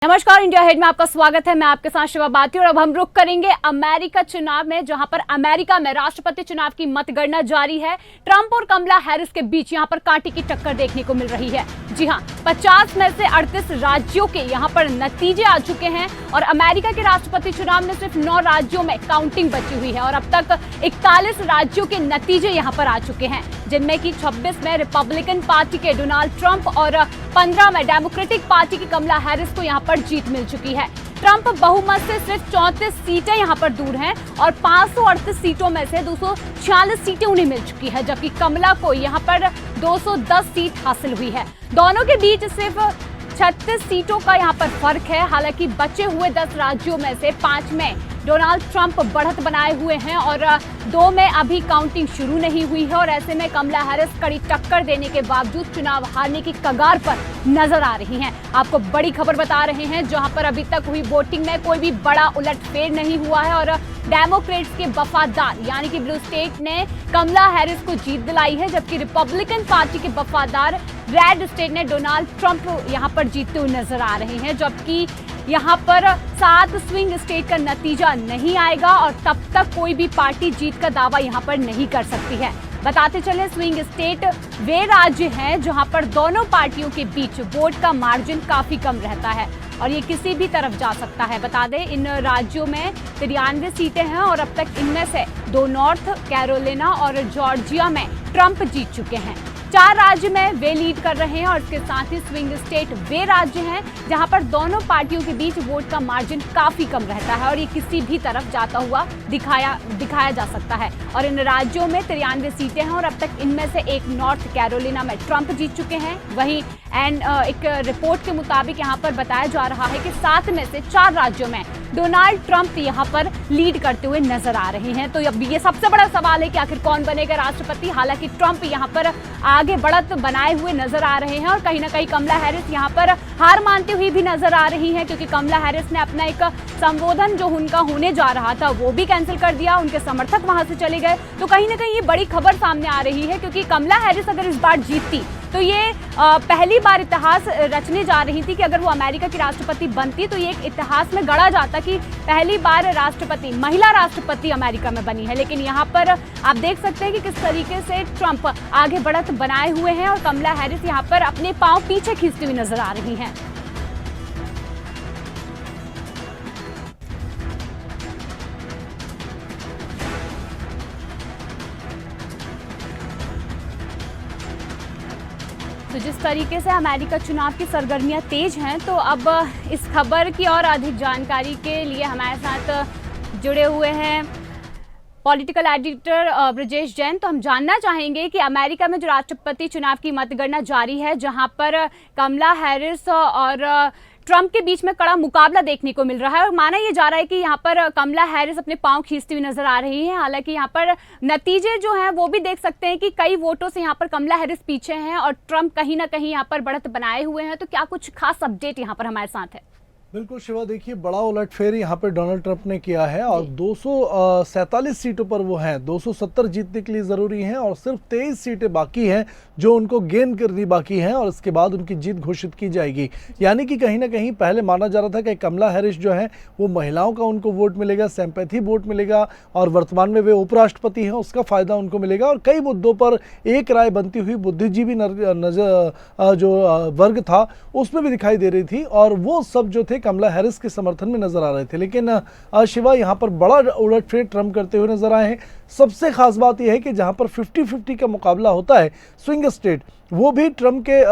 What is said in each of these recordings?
नमस्कार, India head में आपका स्वागत है। मैं आपके साथ शिवा बाती और अब हम रुख करेंगे अमेरिका चुनाव में, जहां पर अमेरिका में राष्ट्रपति चुनाव की मतगणना जारी है। ट्रंप और कमला हैरिस के बीच यहां पर कांटे की टक्कर देखने को मिल रही है। जी हां, 50 में से 38 राज्यों के यहां पर नतीजे आ चुके हैं और अमेरिका के राष्ट्रपति चुनाव में सिर्फ 9 राज्यों में काउंटिंग बची हुई है और अब तक 41 राज्यों के नतीजे यहां पर आ चुके हैं, जिनमें कि 26 में रिपब्लिकन पार्टी के डोनाल्ड ट्रंप और 15 में डेमोक्रेटिक पार्टी की कमला हैरिस को यहां पर जीत मिल चुकी है। ट्रंप बहुमत से सिर्फ 34 सीटें यहां पर दूर हैं और 538 सीटों में से 246 सीटें उन्हें मिल चुकी है, जबकि कमला को यहां पर 210 सीट हासिल हुई है। दोनों के बीच सिर्फ 36 सीटों का यहां पर फर्क है। हालांकि बचे हुए 10 राज्यों में से 5 में डोनाल्ड ट्रंप बढ़त बनाए हुए हैं और 2 में अभी काउंटिंग शुरू नहीं हुई है और ऐसे में कमला हैरिस कड़ी टक्कर देने के बावजूद चुनाव हारने की कगार पर नजर आ रही हैं। आपको बड़ी खबर बता रहे हैं, जहां पर अभी तक हुई वोटिंग में कोई भी बड़ा उलटफेर नहीं हुआ है और डेमोक्रेट्स के वफादार यानी कि ब्लू स्टेट ने कमला हैरिस को जीत दिलाई है, जबकि रिपब्लिकन पार्टी के वफादार रेड स्टेट ने डोनाल्ड ट्रंप यहां पर जीतते हुए नजर आ रहे हैं। जबकि यहां पर 7 स्विंग स्टेट का नतीजा नहीं आएगा और तब तक कोई भी पार्टी जीत का दावा यहां पर नहीं कर सकती है। बताते चले, स्विंग स्टेट वे राज्य हैं जहां पर दोनों पार्टियों के बीच वोट का मार्जिन काफी कम रहता है और ये किसी भी तरफ जा सकता है। बता दें, इन राज्यों में 93 सीटें हैं और अब तक इनमें से 2 नॉर्थ कैरोलिना और जॉर्जिया में ट्रंप जीत चुके हैं। 4 राज्य में वे लीड कर रहे हैं और इसके साथ ही स्विंग स्टेट वे राज्य हैं जहां पर दोनों पार्टियों के बीच वोट का मार्जिन काफी कम रहता है और ये किसी भी तरफ जाता हुआ दिखाया जा सकता है। और इन राज्यों में 93 सीटें हैं और अब तक इनमें से 1 नॉर्थ कैरोलिना में ट्रंप जीत चुके हैं। वहीं एक रिपोर्ट के मुताबिक यहां पर बताया जा रहा है कि 7 में से 4 राज्यों में डोनाल्ड ट्रंप यहां पर लीड करते हुए नजर आ रहे हैं। तो अब ये सबसे बड़ा सवाल है कि आखिर कौन बनेगा राष्ट्रपति। हालांकि ट्रंप यहां पर आगे बढ़त बनाए हुए नजर आ रहे हैं और कहीं ना कहीं कमला हैरिस यहां पर हार मानती हुई भी नजर आ रही है, क्योंकि कमला हैरिस ने अपना एक संबोधन जो उनका होने जा रहा था वो भी कैंसिल कर दिया। उनके समर्थक वहां से चले गए। तो कहीं ना कहीं ये बड़ी खबर सामने आ रही है, क्योंकि कमला हैरिस अगर इस बार जीतती तो ये पहली बार इतिहास रचने जा रही थी कि अगर वो अमेरिका की राष्ट्रपति बनती तो ये एक इतिहास में गढ़ा जाता कि पहली बार महिला राष्ट्रपति अमेरिका में बनी है। लेकिन यहाँ पर आप देख सकते हैं कि किस तरीके से ट्रंप आगे बढ़त बनाए हुए हैं और कमला हैरिस यहाँ पर अपने पांव पीछे खींचती हुई नजर आ रही हैं। तो जिस तरीके से अमेरिका चुनाव की सरगर्मियां तेज हैं, तो अब इस खबर की और अधिक जानकारी के लिए हमारे साथ जुड़े हुए हैं पॉलिटिकल एडिटर ब्रजेश जैन। तो हम जानना चाहेंगे कि अमेरिका में जो राष्ट्रपति चुनाव की मतगणना जारी है, जहां पर कमला हैरिस और ट्रंप के बीच में कड़ा मुकाबला देखने को मिल रहा है और माना यह जा रहा है कि यहां पर कमला हैरिस अपने पांव खींचती हुई नजर आ रही है। हालांकि यहां पर नतीजे जो हैं वो भी देख सकते हैं कि कई वोटों से यहां पर कमला हैरिस पीछे हैं और ट्रंप कहीं ना कहीं यहां पर बढ़त बनाए हुए हैं। तो क्या कुछ खास अपडेट यहां पर हमारे साथ है? बिल्कुल शिवा, देखिए बड़ा उलटफेर यहाँ पे डोनाल्ड ट्रंप ने किया है और 247 सीटों पर वो हैं। 270 जीतने के लिए ज़रूरी हैं और सिर्फ 23 सीटें बाकी हैं जो उनको गेन करनी बाकी हैं और इसके बाद उनकी जीत घोषित की जाएगी। यानी कि कहीं ना कहीं पहले माना जा रहा था कि कमला हैरिस जो है वो महिलाओं का उनको वोट मिलेगा, सिंपैथी वोट मिलेगा और वर्तमान में वे उपराष्ट्रपति हैं, उसका फ़ायदा उनको मिलेगा और कई मुद्दों पर एक राय बनती हुई बुद्धिजीवी जो वर्ग था उसमें भी दिखाई दे रही थी और वो सब जो थे कमला हैरिस के समर्थन में नजर आ रहे थे। लेकिन शिवा, यहाँ पर बड़ा उलटफेर ट्रंप करते हुए नजर आए हैं। सबसे खास बात यह है कि जहाँ पर 50-50 का मुकाबला होता है स्विंग स्टेट, वो भी ट्रंप के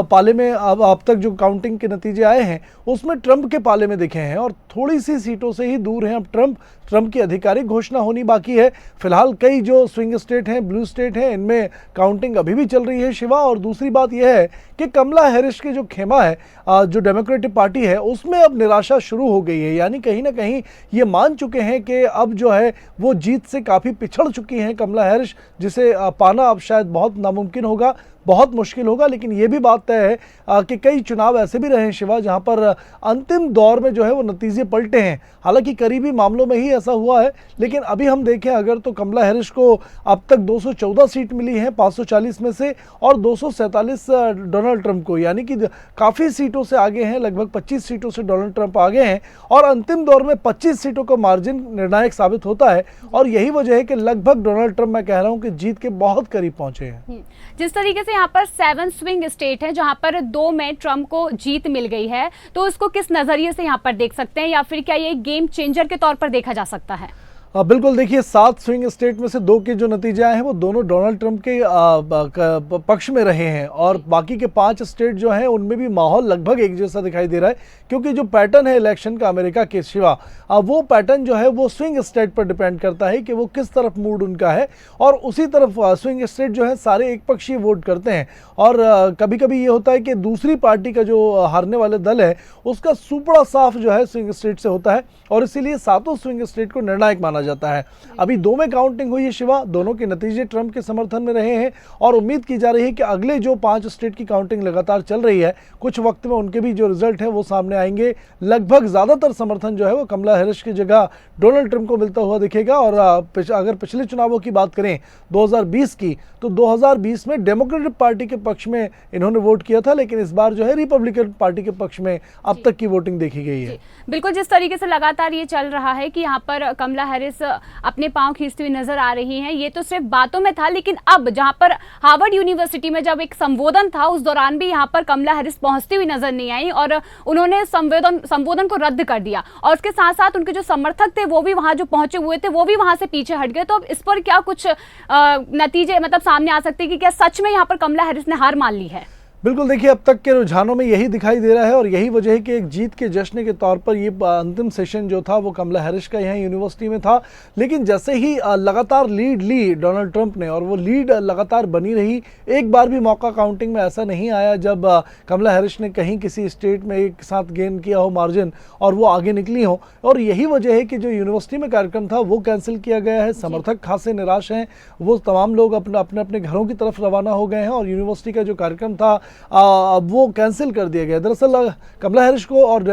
पाले में अब तक जो काउंटिंग के नतीजे आए हैं उसमें ट्रंप के पाले में दिखे हैं और थोड़ी सी सीटों से ही दूर हैं अब ट्रंप की आधिकारिक घोषणा होनी बाकी है। फिलहाल कई जो स्विंग स्टेट हैं, ब्लू स्टेट हैं, इनमें काउंटिंग अभी भी चल रही है शिवा। और दूसरी बात यह है कि कमला हैरिस की जो खेमा है, जो डेमोक्रेटिक पार्टी है, उसमें अब निराशा शुरू हो गई है। यानी कहीं ना कहीं ये मान चुके हैं कि अब जो है वो जीत से काफ़ी पिछड़ चुकी हैं कमला हैरिस, जिसे पाना अब शायद बहुत नामुमकिन होगा। बहुत मुश्किल होगा। लेकिन ये भी बात तय है कि कई चुनाव ऐसे भी रहे हैं शिवा जहां पर अंतिम दौर में जो है वो नतीजे पलटे हैं। हालांकि करीबी मामलों में ही ऐसा हुआ है, लेकिन अभी हम देखें अगर तो कमला हैरिस को अब तक 214 सीट मिली है 540 में से, और 247 डोनाल्ड ट्रंप को, यानी कि काफ़ी सीटों से आगे हैं, लगभग 25 सीटों से डोनाल्ड ट्रंप आगे हैं। और अंतिम दौर में 25 सीटों का मार्जिन निर्णायक साबित होता है, और यही वजह है कि लगभग डोनाल्ड ट्रंप, मैं कह रहा हूं कि जीत के बहुत करीब पहुंचे हैं। जिस तरीके से यहाँ पर 7 स्विंग स्टेट है जहां पर 2 में ट्रंप को जीत मिल गई है, तो उसको किस नजरिए से यहाँ पर देख सकते हैं, या फिर क्या ये गेम चेंजर के तौर पर देखा जा सकता है? बिल्कुल, देखिए 7 स्विंग स्टेट में से 2 के जो नतीजे आए हैं वो दोनों डोनाल्ड ट्रंप के पक्ष में रहे हैं, और बाकी के 5 स्टेट जो हैं उनमें भी माहौल लगभग एक जैसा दिखाई दे रहा है, क्योंकि जो पैटर्न है इलेक्शन का अमेरिका के शिवा, वो पैटर्न जो है वो स्विंग स्टेट पर डिपेंड करता है कि वो किस तरफ मूड उनका है, और उसी तरफ स्विंग स्टेट जो है सारे एक पक्षीय वोट करते हैं। और कभी कभी ये होता है कि दूसरी पार्टी का जो हारने वाले दल है उसका सुपड़ा साफ जो है स्विंग स्टेट से होता है, और इसीलिए 7 स्विंग स्टेट को निर्णायक माना जाता है। अभी 2 में काउंटिंग हुई है शिवा, दोनों के नतीजे ट्रंप के समर्थन में रहे हैं, और उम्मीद की जा रही है कि अगले जो 5 स्टेट की काउंटिंग लगातार चल रही है, कुछ वक्त में उनके भी जो रिजल्ट है वो सामने आएंगे। लगभग ज्यादातर समर्थन जो है वो कमला हैरिस की जगह डोनाल्ड ट्रंप को मिलता हुआ दिखेगा। और अगर पिछले चुनावों की बात करें 2020 की, तो 2020 में डेमोक्रेटिक पार्टी के पक्ष में इन्होंने वोट किया था, लेकिन इस बार जो है रिपब्लिकन पार्टी के पक्ष में अब तक की वोटिंग देखी गई है। बिल्कुल, जिस तरीके से लगातार ये चल रहा है कि यहाँ पर कमला हैरिस अपने पांव खींचती हुई नजर आ रही हैं, ये तो सिर्फ बातों में था, लेकिन अब जहाँ पर हार्वर्ड यूनिवर्सिटी में जब एक संबोधन था उस दौरान भी यहाँ पर कमला हैरिस पहुंचती हुई नजर नहीं आई, और उन्होंने संबोधन को रद्द कर दिया, और उसके साथ साथ उनके जो समर्थक थे वो भी वहां जो पहुंचे हुए थे वो भी वहां से पीछे हट गए। तो अब इस पर क्या कुछ नतीजे मतलब सामने आ सकते हैं कि क्या सच में यहाँ पर कमला हैरिस ने हार मान ली है? बिल्कुल, देखिए अब तक के रुझानों में यही दिखाई दे रहा है, और यही वजह है कि एक जीत के जश्न के तौर पर ये अंतिम सेशन जो था वो कमला हैरिस का यहाँ यूनिवर्सिटी में था। लेकिन जैसे ही लगातार लीड ली डोनाल्ड ट्रंप ने, और वो लीड लगातार बनी रही, एक बार भी मौका काउंटिंग में ऐसा नहीं आया जब कमला हैरिस ने कहीं किसी स्टेट में एक साथ गेन किया हो मार्जिन और वो आगे निकली हो। और यही वजह है कि जो यूनिवर्सिटी में कार्यक्रम था वो कैंसिल किया गया है। समर्थक खासे निराश हैं, वो तमाम लोग अपने अपने घरों की तरफ रवाना हो गए हैं, और यूनिवर्सिटी का जो कार्यक्रम था वो कैंसिल कर दिया गया। दरअसल कमला हैरिस को और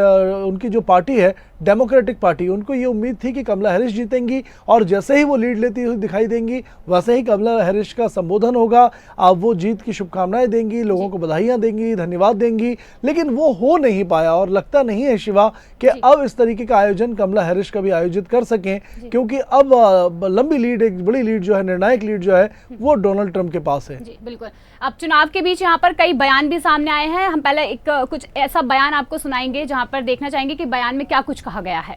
उनकी जो पार्टी है डेमोक्रेटिक पार्टी, उनको ये उम्मीद थी कि कमला हैरिस जीतेंगी, और जैसे ही वो लीड लेती हुई दिखाई देंगी वैसे ही कमला हैरिस का संबोधन होगा, वो जीत की शुभकामनाएं देंगी, लोगों को बधाइयां देंगी, धन्यवाद देंगी। लेकिन वो हो नहीं पाया, और लगता नहीं है शिवा कि अब इस तरीके का आयोजन कमला हैरिस कभी आयोजित कर सकें, क्योंकि अब लंबी लीड, एक बड़ी लीड जो है, निर्णायक लीड जो है वो डोनाल्ड ट्रंप के पास है। जी बिल्कुल। अब चुनाव के बीच यहाँ पर कई बयान भी सामने आए हैं, हम पहले एक कुछ ऐसा बयान आपको सुनाएंगे जहां पर देखना चाहेंगे कि बयान में क्या कुछ कहा गया है।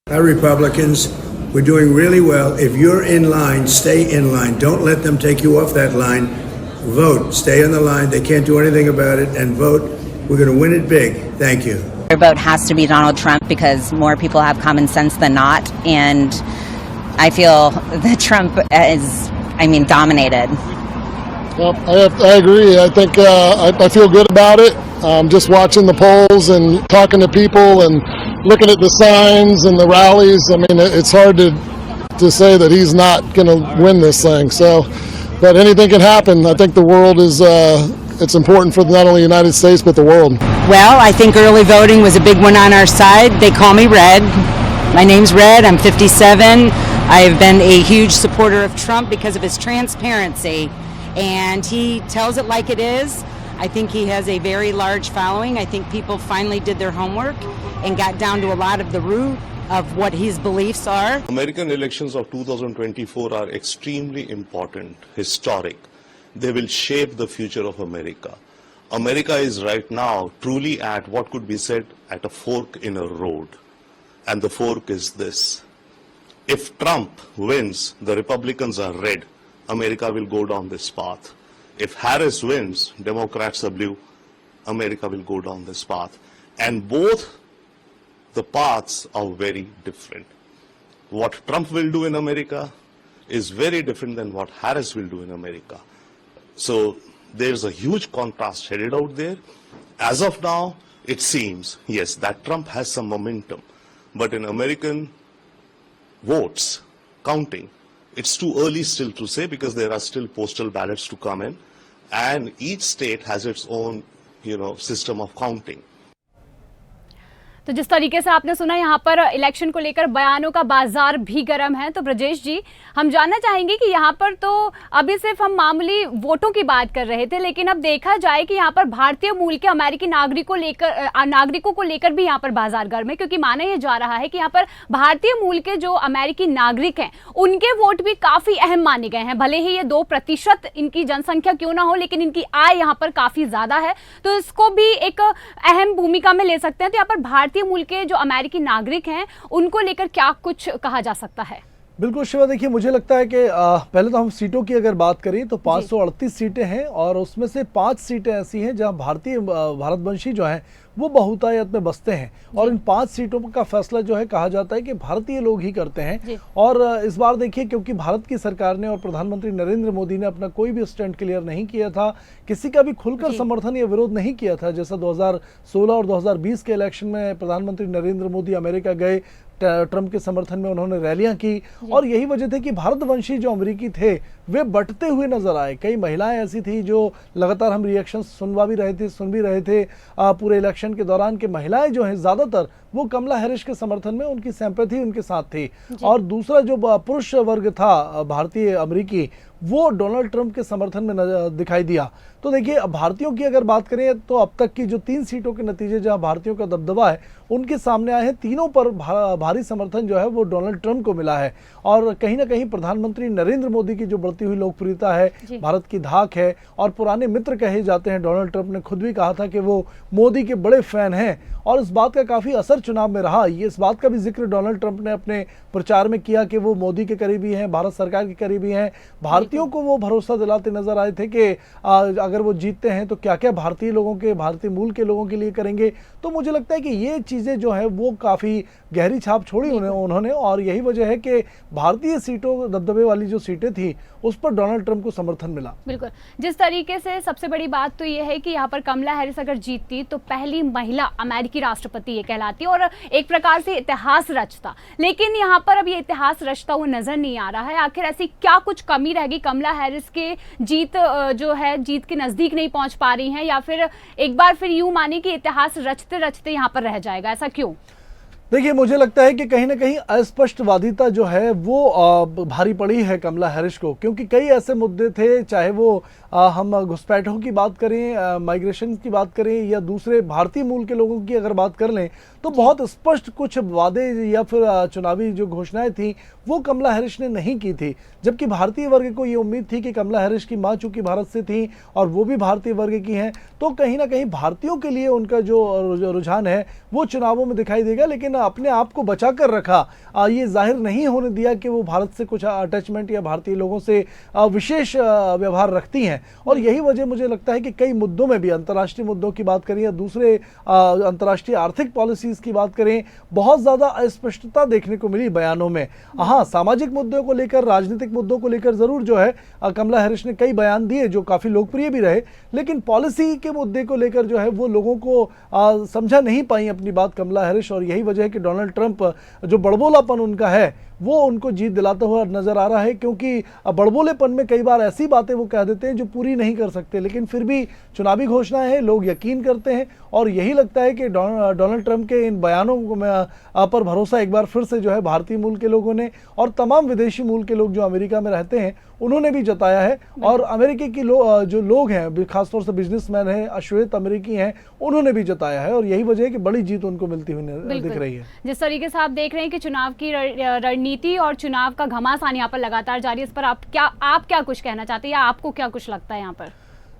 Republicans, we're doing really well. If you're in line, stay in line. Don't let them take you off that line. Vote. Stay on the line. They can't do anything about it. And vote. We're going to win it big. Thank you. Your vote has to be Donald Trump because more people have common sense than not. And I feel that Trump is, dominated. Well, I agree. I think I feel good about it. Just watching the polls and talking to people and looking at the signs and the rallies. It's hard to say that he's not going to win this thing. So, but anything can happen. I think the world is. It's important for not only the United States but the world. Well, I think early voting was a big one on our side. They call me Red. My name's Red. I'm 57. I've been a huge supporter of Trump because of his transparency, and he tells it like it is. I think he has a very large following. I think people finally did their homework and got down to a lot of the root of what his beliefs are. American elections of 2024 are extremely important, historic. They will shape the future of America. America is right now truly at what could be said at a fork in a road. And the fork is this. If Trump wins, the Republicans are red. America will go down this path. If Harris wins, Democrats are blue. America will go down this path. And both the paths are very different. What Trump will do in America is very different than what Harris will do in America. So there's a huge contrast headed out there. As of now, it seems, yes, that Trump has some momentum. But in American votes counting. It's too early still to say because there are still postal ballots to come in, and each state has its own, system of counting. तो जिस तरीके से आपने सुना यहाँ पर election को लेकर बयानों का बाजार भी गर्म है। तो ब्रजेश जी, हम जानना चाहेंगे कि यहाँ पर तो अभी सिर्फ हम मामूली वोटों की बात कर रहे थे, लेकिन अब देखा जाए कि यहाँ पर भारतीय मूल के अमेरिकी नागरिकों को लेकर भी यहाँ पर बाजार गर्म है, क्योंकि माना यह जा रहा है कि यहाँ पर भारतीय मूल के जो अमेरिकी नागरिक हैं उनके वोट भी काफी अहम माने गए हैं। भले ही ये 2% इनकी जनसंख्या क्यों ना हो, लेकिन इनकी आय यहाँ पर काफी ज्यादा है, तो इसको भी एक अहम भूमिका में ले सकते हैं। तो यहाँ पर भारतीय मूल के जो अमेरिकी नागरिक हैं उनको लेकर क्या कुछ कहा जा सकता है? बिल्कुल शिवा, देखिए मुझे लगता है कि पहले तो हम सीटों की अगर बात करें तो 538 सीटें हैं और उसमें से 5 सीटें ऐसी हैं जहां भारतवंशी जो हैं वो बहुतायत में बसते हैं और इन 5 सीटों का फैसला जो है कहा जाता है कि भारतीय लोग ही करते हैं। और इस बार देखिए, क्योंकि भारत की सरकार ने और प्रधानमंत्री नरेंद्र मोदी ने अपना कोई भी स्टैंड क्लियर नहीं किया था, किसी का भी खुलकर समर्थन या विरोध नहीं किया था, जैसा 2016 और 2020 के इलेक्शन में प्रधानमंत्री नरेंद्र मोदी अमेरिका गए, ट्रंप के समर्थन में उन्होंने रैलियां की और यही वजह थी कि भारतवंशी जो अमेरिकी थे वे बंटते हुए नजर आए। कई महिलाएं ऐसी थी जो लगातार हम रिएक्शन सुन भी रहे थे पूरे इलेक्शन के दौरान कि महिलाएं जो हैं ज्यादातर वो कमला हैरिस के समर्थन में उनकी सिंपैथी उनके साथ थी। और दूसरा जो पुरुष वर्ग था भारतीय अमेरिकी वो डोनाल्ड ट्रंप के समर्थन में दिखाई दिया। तो देखिए, भारतीयों की अगर बात करें तो अब तक की जो 3 सीटों के नतीजे जहां भारतीयों का दबदबा है उनके सामने आए हैं, तीनों पर भारी समर्थन जो है वो डोनाल्ड ट्रंप को मिला है। और कहीं ना कहीं प्रधानमंत्री नरेंद्र मोदी की जो बढ़ती हुई लोकप्रियता है, भारत की धाक है और पुराने मित्र कहे जाते हैं। डोनाल्ड ट्रंप ने खुद भी कहा था कि वो मोदी के बड़े फैन हैं और इस बात का काफी असर चुनाव में रहा। ये इस बात का भी जिक्र डोनाल्ड ट्रंप ने अपने प्रचार में किया कि वो मोदी के करीबी हैं, भारत सरकार के करीबी हैं। भारतीयों को वो भरोसा दिलाते नजर आए थे कि अगर वो जीतते हैं तो क्या क्या भारतीय मूल के लोगों के लिए करेंगे। तो मुझे लगता है कि ये चीजें जो है वो काफी गहरी छाप छोड़ी उन्होंने और यही वजह है कि भारतीय सीटों दबदबे वाली जो सीटें थी उस पर डोनाल्ड ट्रंप को समर्थन मिला। बिल्कुल, जिस तरीके से सबसे बड़ी बात तो ये है कि यहाँ पर कमला हैरिस अगर जीतती तो पहली महिला अमेरिकी राष्ट्रपति ये कहलाती और एक प्रकार से इतिहास रचता। लेकिन यहाँ पर अब ये इतिहास रचता हुआ नजर नहीं आ रहा है। आखिर ऐसी क्या कुछ कमी रहेगी? कमला हैरिस के जीत के नजदीक नहीं पहुंच पा रही हैं, या फिर एक बार फिर यूं माने कि इतिहास रचते रचते यहाँ पर रह जाएगा? ऐसा क्यों? देखिए, मुझे लगता है कि कहीं ना कहीं अस्पष्टवादिता जो है वो भारी पड़ी है कमला हैरिस को, क्योंकि कई ऐसे मुद्दे थे, चाहे वो हम घुसपैठों की बात करें, माइग्रेशन की बात करें या दूसरे भारतीय मूल के लोगों की अगर बात कर लें तो बहुत स्पष्ट कुछ वादे या फिर चुनावी जो घोषणाएं थी वो कमला हैरिस ने नहीं की थी। जबकि भारतीय वर्ग को ये उम्मीद थी कि कमला हैरिस की मां चूंकि भारत से थी और वो भी भारतीय वर्ग की हैं, तो कहीं ना कहीं भारतीयों के लिए उनका जो रुझान है वो चुनावों में दिखाई देगा। लेकिन अपने आप को बचा कर रखा, ये जाहिर नहीं होने दिया कि वो भारत से कुछ अटैचमेंट या भारतीय लोगों से विशेष व्यवहार रखती हैं। और यही वजह मुझे लगता है कि कई मुद्दों में भी, अंतर्राष्ट्रीय मुद्दों की बात करें या दूसरे अंतर्राष्ट्रीय आर्थिक पॉलिसीज की बात करें, बहुत ज्यादा अस्पष्टता देखने को मिली बयानों में। हाँ, सामाजिक मुद्दों को लेकर, राजनीतिक मुद्दों को लेकर जरूर जो है कमला हैरिस ने कई बयान दिए जो काफी लोकप्रिय भी रहे, लेकिन पॉलिसी के मुद्दे को लेकर जो है वो लोगों को समझा नहीं पाई अपनी बात कमला हैरिस। और यही वजह है कि डोनाल्ड ट्रंप जो बड़बोलापन उनका है वो उनको जीत दिलाता हुआ नजर आ रहा है, क्योंकि बड़बोलेपन में कई बार ऐसी बातें वो कह देते हैं जो पूरी नहीं कर सकते, लेकिन फिर भी चुनावी घोषणाएं हैं, लोग यकीन करते हैं। और यही लगता है कि डोनाल्ड ट्रंप के इन बयानों पर भरोसा एक बार फिर से जो है भारतीय मूल के लोगों ने और तमाम विदेशी मूल के लोग जो अमेरिका में रहते हैं उन्होंने भी जताया है। और अमेरिकी की जो लोग हैं, खासतौर से बिजनेसमैन हैं, अश्वेत अमेरिकी हैं, उन्होंने भी जताया है। और यही वजह है कि बड़ी जीत उनको मिलती हुई दिख रही है। जिस तरीके से आप देख रहे हैं कि चुनाव की रणनीति और चुनाव का घमासान यहाँ पर लगातार जारी है, इस पर आप क्या कुछ कहना चाहते हैं या आपको क्या कुछ लगता है यहाँ पर?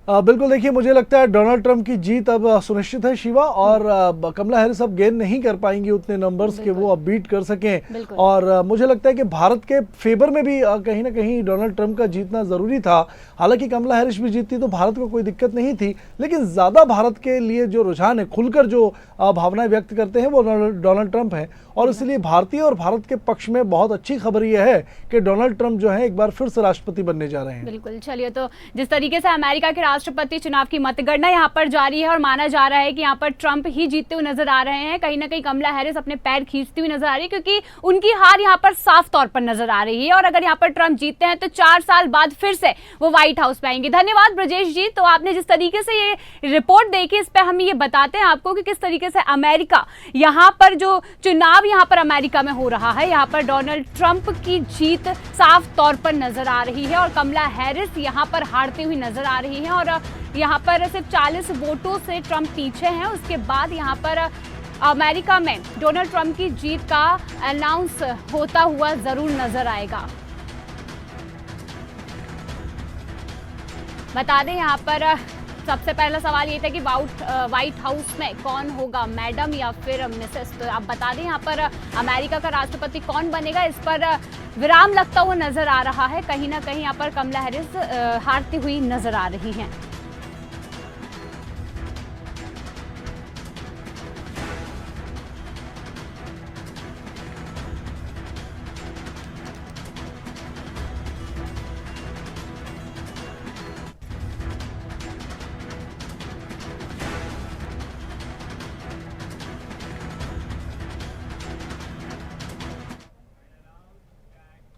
बिल्कुल, देखिए मुझे लगता है डोनाल्ड ट्रंप की जीत अब सुनिश्चित है शिवा, और कमला हैरिस अब गेन नहीं कर पाएंगी उतने नंबर्स के वो अब बीट कर सकें। और मुझे लगता है कि भारत के फेवर में भी कहीं ना कहीं डोनाल्ड ट्रंप का जीतना जरूरी था। हालांकि कमला हैरिस भी जीतती तो भारत को कोई दिक्कत नहीं थी, लेकिन ज्यादा भारत के लिए जो रुझान है, खुलकर जो भावनाएं व्यक्त करते हैं वो डोनाल्ड ट्रंप है। और इसलिए भारतीय और भारत के पक्ष में बहुत अच्छी खबर यह है कि डोनाल्ड ट्रंप जो है एक बार फिर से राष्ट्रपति बनने जा रहे हैं। बिल्कुल, चलिए, तो जिस तरीके से अमेरिका के राष्ट्रपति चुनाव की मतगणना यहाँ पर जारी है और माना जा रहा है कि यहाँ पर ट्रंप ही जीतते हुए नजर आ रहे हैं। कहीं ना कहीं कमला हैरिस अपने पैर खींचती हुई नजर आ रही है, क्योंकि उनकी हार यहाँ पर साफ तौर पर नजर आ रही है। और अगर यहाँ पर ट्रंप जीतते हैं तो 4 साल बाद फिर से वो व्हाइट हाउस में आएंगे। धन्यवाद ब्रजेश जी। तो आपने जिस तरीके से ये रिपोर्ट देखी, इस पर हम ये बताते हैं आपको कि किस तरीके से अमेरिका यहाँ पर जो चुनाव यहाँ पर अमेरिका में हो रहा है, यहाँ पर डोनाल्ड ट्रंप की जीत साफ तौर पर नजर आ रही है और कमला हैरिस यहाँ पर हारती हुई नजर आ रही है। और यहाँ पर सिर्फ 40 वोटों से ट्रंप पीछे हैं। उसके बाद यहाँ पर अमेरिका में डोनाल्ड ट्रंप की जीत का अनाउंस होता हुआ जरूर नजर आएगा। बता दें यहाँ पर सबसे पहला सवाल ये था कि व्हाइट हाउस में कौन होगा, मैडम या फिर मिसेस। तो आप बता दें यहाँ पर अमेरिका का राष्ट्रपति कौन बनेगा, इस पर विराम लगता हुआ नजर आ रहा है। कहीं ना कहीं यहाँ पर कमला हैरिस हारती हुई नजर आ रही हैं।